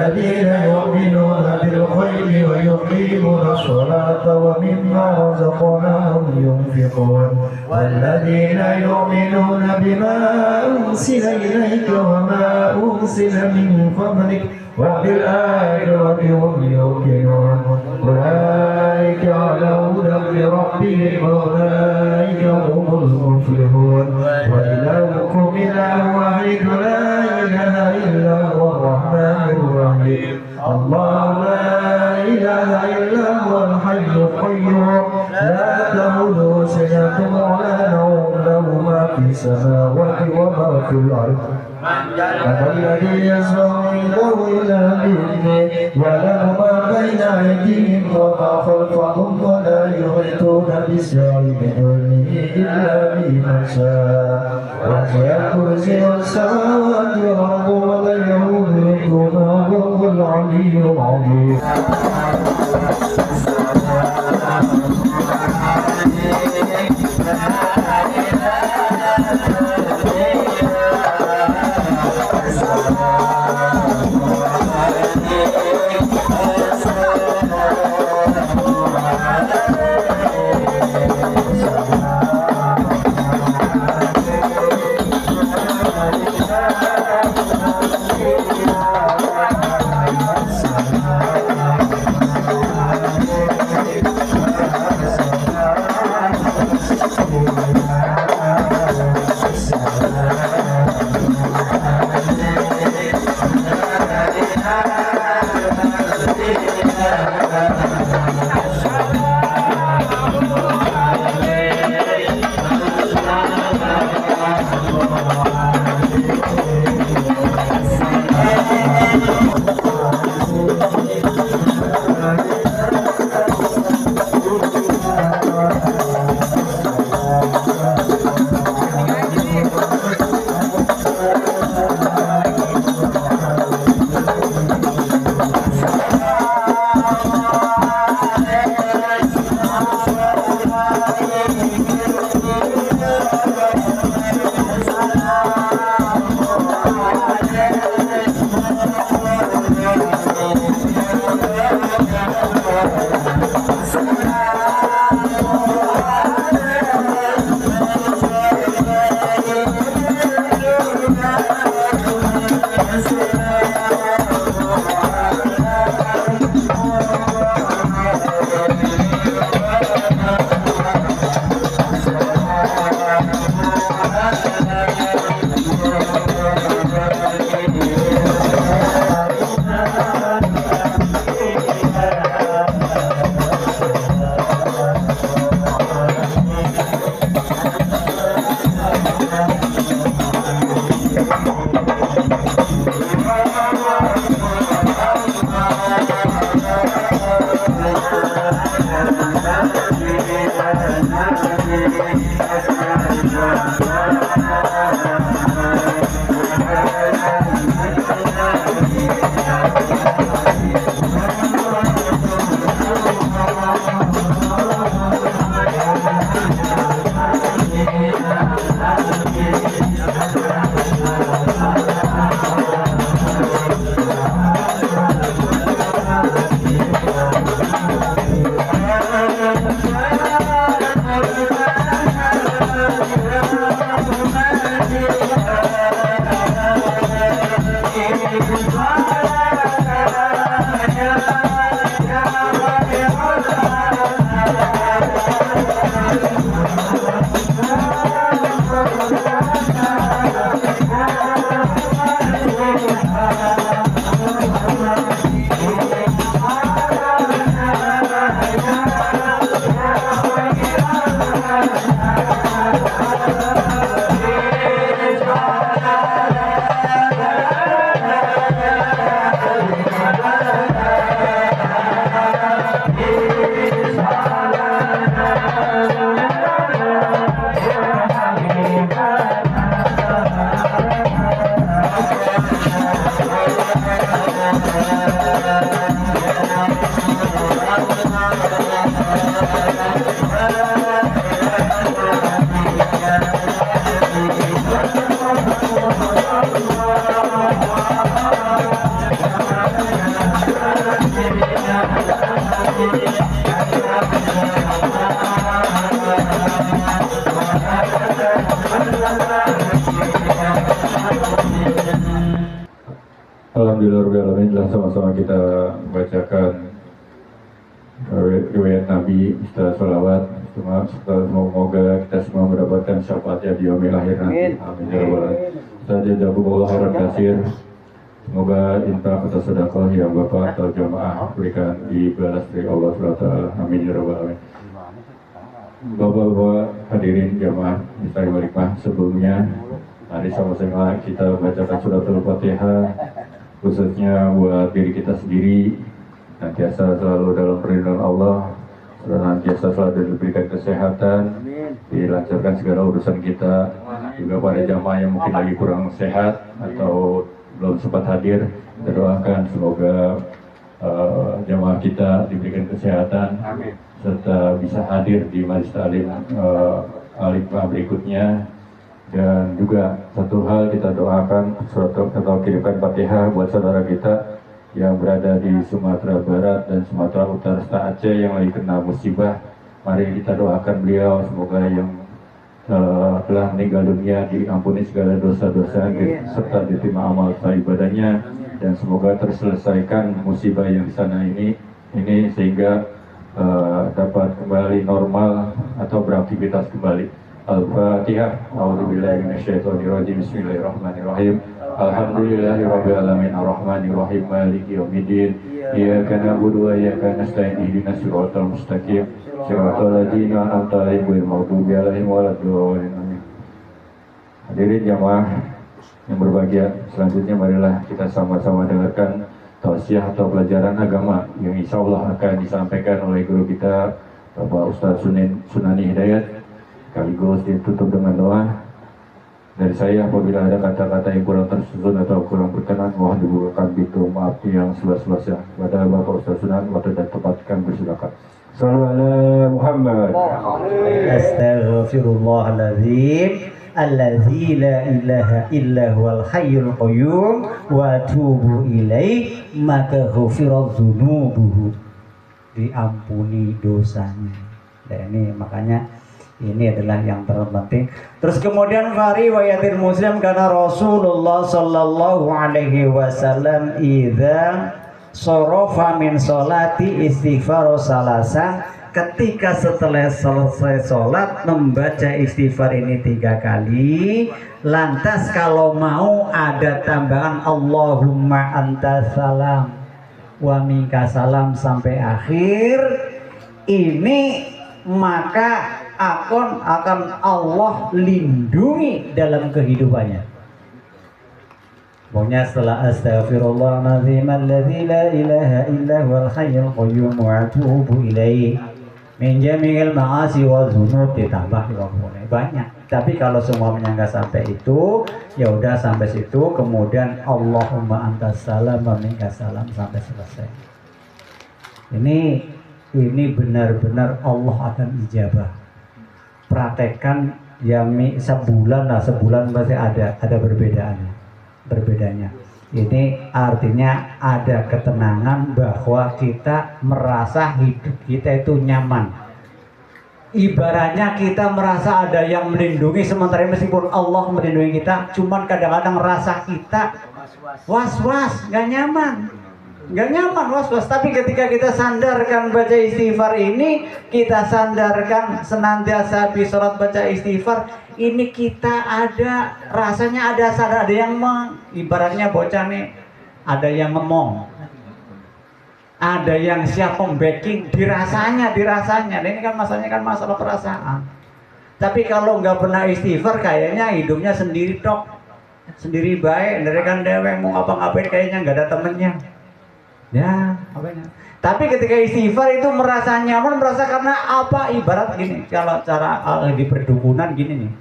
الذين يؤمنون بالغيب ويقيمون الصلاة ومما رزقناهم ينفقون والذين يؤمنون بما أنزل إليك وما أنزل من قبلك وبالآخرة هم يوقنون أولئك على هدى من ربهم وأولئك هم المفلحون وإلهكم إله واحد لا إله إلا هو الرحمن الرحيم الله لا إله إلا هو الحي القيوم لا تأخذه سنة ولا نوم له ما في السماوات وما في الأرض من الذي يشفع عنده إلا بإذنه يعلم ما بين أيديهم وما خلفهم ولا يحيطون بشيء من علمه إلا بما شاء وسع كرسيه السماوات والأرض ولا يئوده حفظهما وهو العلي العظيم. Alhamdulillahirobbilalamin. Sama-sama kita bacakan riwayat Nabi serta sholawat. Semoga kita semua mendapatkan syafaatnya di yaumil akhir nanti. Amin ya rabbal alamin. Jazakumullah khairan katsir. Semoga infak atau sedekah yang Bapak atau jamaah berikan dibalas dari Allah SWT. Amin ya rabbal alamin. Bapak-bapak hadirin jamaah Miftahul Hikmah, sebelumnya mari sama-sama kita bacakan suratul Fatihah, khususnya buat diri kita sendiri, nantiasa selalu dalam perlindungan Allah, nantiasa selalu diberikan kesehatan, dilancarkan segala urusan kita. Juga pada jamaah yang mungkin lagi kurang sehat atau belum sempat hadir, kita doakan semoga jamaah kita diberikan kesehatan serta bisa hadir di majelis taklim alimah berikutnya. Dan juga satu hal, kita doakan atau kirimkan Fatihah buat saudara kita yang berada di Sumatera Barat dan Sumatera Utara serta Aceh yang lagi kena musibah. Mari kita doakan beliau semoga yang telah meninggal dunia diampuni segala dosa-dosa serta diterima amal ibadahnya, dan semoga terselesaikan musibah yang di sana ini sehingga dapat kembali normal atau beraktivitas kembali. Al-Fatihah. A'udzubillahi minasyaitonirrajim. Bismillahirrahmanirrahim. Alhamdulillahirabbil alamin arrahmanir rahim maliki yaumiddin. Iyyaka na'budu wa iyyaka nasta'in ihdinas siratal mustaqim. Shiratal ladzina an'amta 'alaihim ghairil maghdubi 'alaihim waladdallin. Amin. Hadirin jamaah yang berbahagia, selanjutnya marilah kita sama-sama dengarkan tausiah atau pelajaran agama yang insya Allah akan disampaikan oleh guru kita Bapak Ustaz Sunani Hidayat. Sekaligus ditutup dengan doa dari saya. Apabila ada kata-kata yang kurang tersusun atau kurang berkenan, mohon dibukakan pintu maaf yang seluas-luasnya. Kepada Bapak Ustaz Sunan, waktu dan tempatkan bersilakan. Sallallahu alaihi Muhammad. Astaghfirullahaladzim alladzi la ilaha illa huwal hayyul qayyum wa atubu ilaih, maka ghufirat dzunubuhu, diampuni dosanya. Dan ini makanya ini adalah yang terpenting. Terus kemudian riwayatil Muslim karena Rasulullah sallallahu alaihi wasallam idza sorofa min sholati istighfar salasa, ketika setelah selesai sholat membaca istighfar ini 3 kali. Lantas kalau mau ada tambahan Allahumma anta salam wa minka salam sampai akhir ini, maka akan Allah lindungi dalam kehidupannya. Pokoknya setelah astaghfirullahaladzim alladzi la ilaha illa huwal hayyul qayyum wa atubu ilaih min jami'il ma'asi wa dzunub, ditambah 20 banyak. Tapi kalau semuanya nggak sampai itu, ya udah sampai situ, kemudian Allahumma antas salam wa minkas salam sampai selesai. Ini benar-benar Allah akan ijabah. Praktekkan yang sebulan pasti ada berbedanya. Ini artinya ada ketenangan bahwa kita merasa hidup kita itu nyaman. Ibaratnya kita merasa ada yang melindungi, sementara meskipun Allah melindungi kita, cuman kadang-kadang rasa kita was-was, nggak nyaman, was-was. Tapi ketika kita sandarkan baca istighfar ini, kita sandarkan senantiasa di sholat baca istighfar ini, kita ada rasanya, ada sadar, ada yang ibaratnya bocah nih, ada yang ngomong, ada yang siap pembacking, dirasanya. Nah, ini kan masalahnya kan masalah perasaan. Tapi kalau nggak pernah istighfar, kayaknya hidupnya sendiri tok, sendiri baik, dari kan dewek mau ngapa-ngapain kayaknya nggak ada temennya. Ya, apanya? Tapi ketika istighfar itu merasa nyaman, merasa karena apa? Ibarat gini, kalau cara di perdukunan gini nih.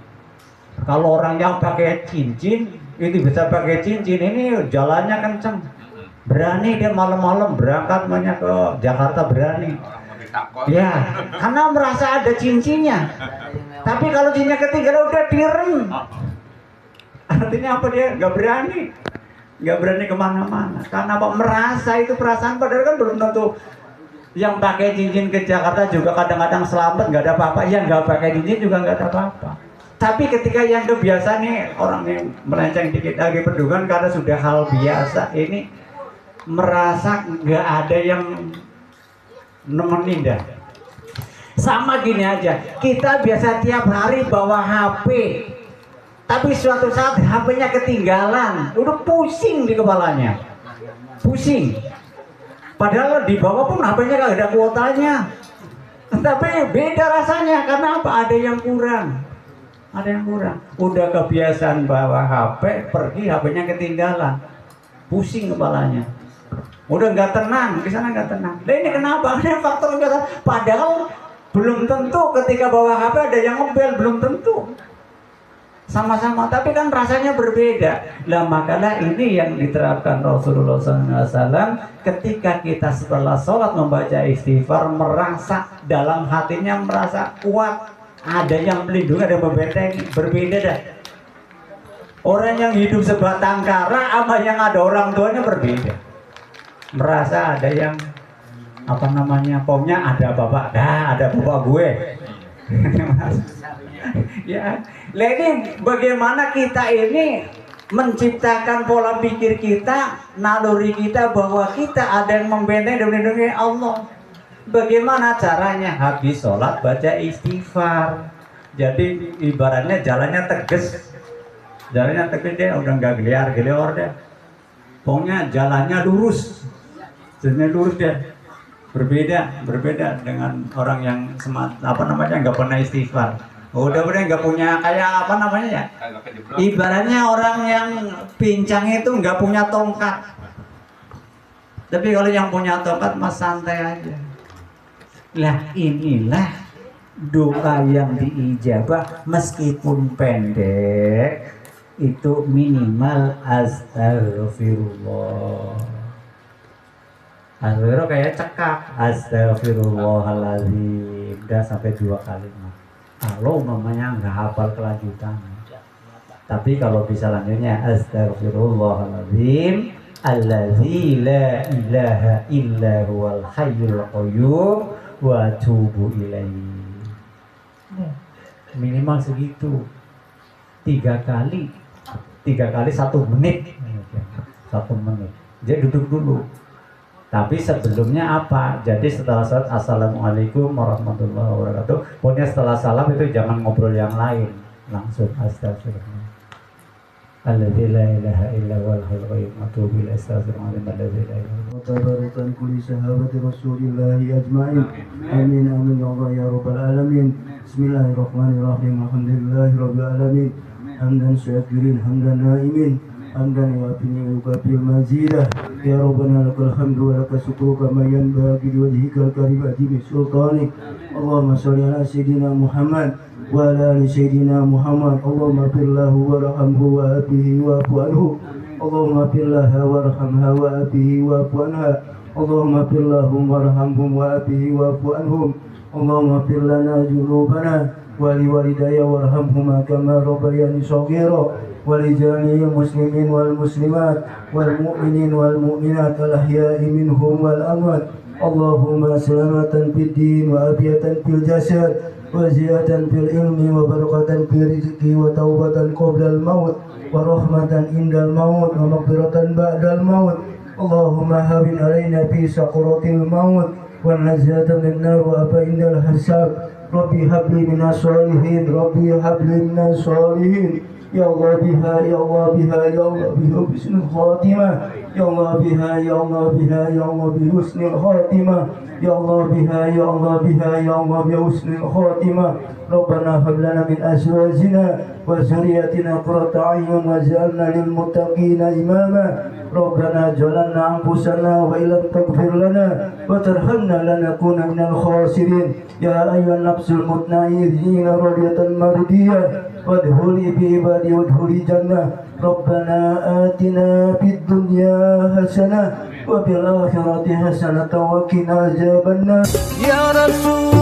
Kalau orang yang pakai cincin, itu bisa pakai cincin, ini jalannya kenceng, berani dia malam-malam berangkat banyak ke Jakarta, berani. Ya, karena merasa ada cincinnya. Tapi kalau cincinnya ketinggalan udah direm. Artinya apa? Dia nggak berani kemana-mana. Karena apa? Merasa itu perasaan, padahal kan belum tentu yang pakai cincin ke Jakarta juga kadang-kadang selamat, nggak ada apa-apa. Yang nggak pakai cincin juga nggak ada apa-apa. Tapi ketika yang kebiasaan nih, orang yang melenceng dikit lagi perdukan karena sudah hal biasa, ini merasa nggak ada yang nemenin dah. Sama gini aja, kita biasa tiap hari bawa HP, tapi suatu saat HP-nya ketinggalan, udah pusing di kepalanya, pusing. Padahal di bawah pun HP-nya gak ada kuotanya, tapi beda rasanya karena apa? Ada yang kurang, ada yang kurang. Udah kebiasaan bawa HP, pergi HP-nya ketinggalan, pusing kepalanya. Udah nggak tenang, di sana nggak tenang. Nah ini kenapa? Ini faktor nggak tenang. Padahal belum tentu ketika bawa HP ada yang ngebel, belum tentu. Sama-sama, tapi kan rasanya berbeda. Lah makalah ini yang diterapkan Rasulullah SAW ketika kita setelah sholat membaca istighfar, merasa dalam hatinya merasa kuat, ada yang melindungi, ada yang membentengi, berbeda dah. Orang yang hidup sebatang kara sama yang ada orang tuanya berbeda. Merasa ada yang apa namanya, pokoknya ada bapak, ada bapak gue. Ya, lah ini bagaimana kita ini menciptakan pola pikir kita, naluri kita bahwa kita ada yang membentengi dan melindungi Allah. Bagaimana caranya? Habis sholat baca istighfar. Jadi ibaratnya jalannya tegas, dia udah nggak geliar-gelior deh. Pokoknya jalannya lurus. Jalannya lurus dia. Berbeda dengan orang yang nggak pernah istighfar. Udah nggak punya kayak apa namanya ya? Ibaratnya orang yang pincang itu nggak punya tongkat. Tapi kalau yang punya tongkat mas santai aja. Lah inilah doa yang diijabah meskipun pendek, itu minimal astagfirullah. Astagfirullah kayak cekak, astagfirullahaladzim, udah sampai 2 kali. Kalau mamanya nggak hafal kelanjutannya, tapi kalau bisa lanjutnya astagfirullahaladzim allazi la ilaha illa huwal hayyul qayyum wa atubu ilaihi. Minimal segitu, 3 kali 1 menit. 1 menit. Jadi duduk dulu. Tapi sebelumnya apa? Jadi setelah salat assalamualaikum warahmatullahi wabarakatuh. Pokoknya setelah salam itu jangan ngobrol yang lain, langsung astagfirullah. Alladzi la ilaha illa huwal hayyul qayyum wa atubu ilaihi astaghfirullahaladzim alladzi la ilaha illa huwa. Tabarukan kulli sahabati Rasulillah ajma'in. Amin amin ya Allah ya rabbal alamin. Bismillahirrahmanirrahim. Alhamdulillahi rabbil alamin. Hamdan syakirin, hamdan naimin. Hamdan yuwafini yukabil mazidah. Ya Rabbana lakal hamdu wa lakal syukru kama yanbaghi liwajhikal karim azimi sultanik. Allahumma sholli ala sayyidina Muhammad wa ala ali sayyidina Muhammad. Allahumma ighfir lahu warhamhu wa afihi wa'fu anhu. Allahumma ighfir laha warhamha wa afihi wa'fu anha. Allahumma ighfir lahum warhamhum wa afihi wa'fu anhum. Allahumma ighfir lana junubana wa liwalidayya warhamhuma kama rabbayani shaghira. ولجميع المسلمين والمسلمات والمؤمنين والمؤمنات الأحياء منهم والأموات. اللهم سلامة في الدين وعافية في الجسد وزيادة في العلم وبركة في الرزق وتوبة قبل الموت ورحمة عند الموت ومغفرة بعد الموت. اللهم هون علينا في سقرة الموت والنجاة من النار وأبا عند الحساب. ربي هب لي من الصالحين، ربي هب لي من الصالحين. Ya Allah biha, ya Allah biha, ya Allah biha husnul khatimah. Ya Allah biha, ya Allah biha, ya Allah biha husnul khatimah. Ya Allah biha, ya Allah biha, ya Allah biha husnul khatimah. Rabbana hab lana min azwajina wa zurriyyatina qurrata a'yun waj'alna lil muttaqina imama. Rabbana jalanna anfusana wa illam taghfir lana wa tarhamna lanakunanna minal khasirin. Ya ayyuhan nafsul mutma'innah radiyatan mardiyah wadkhuli fi ibadi wadkhuli jannah. Rabbana atina fid dunya hasanah wa fil akhirati hasanah wa qina azabannar. Ya Rasul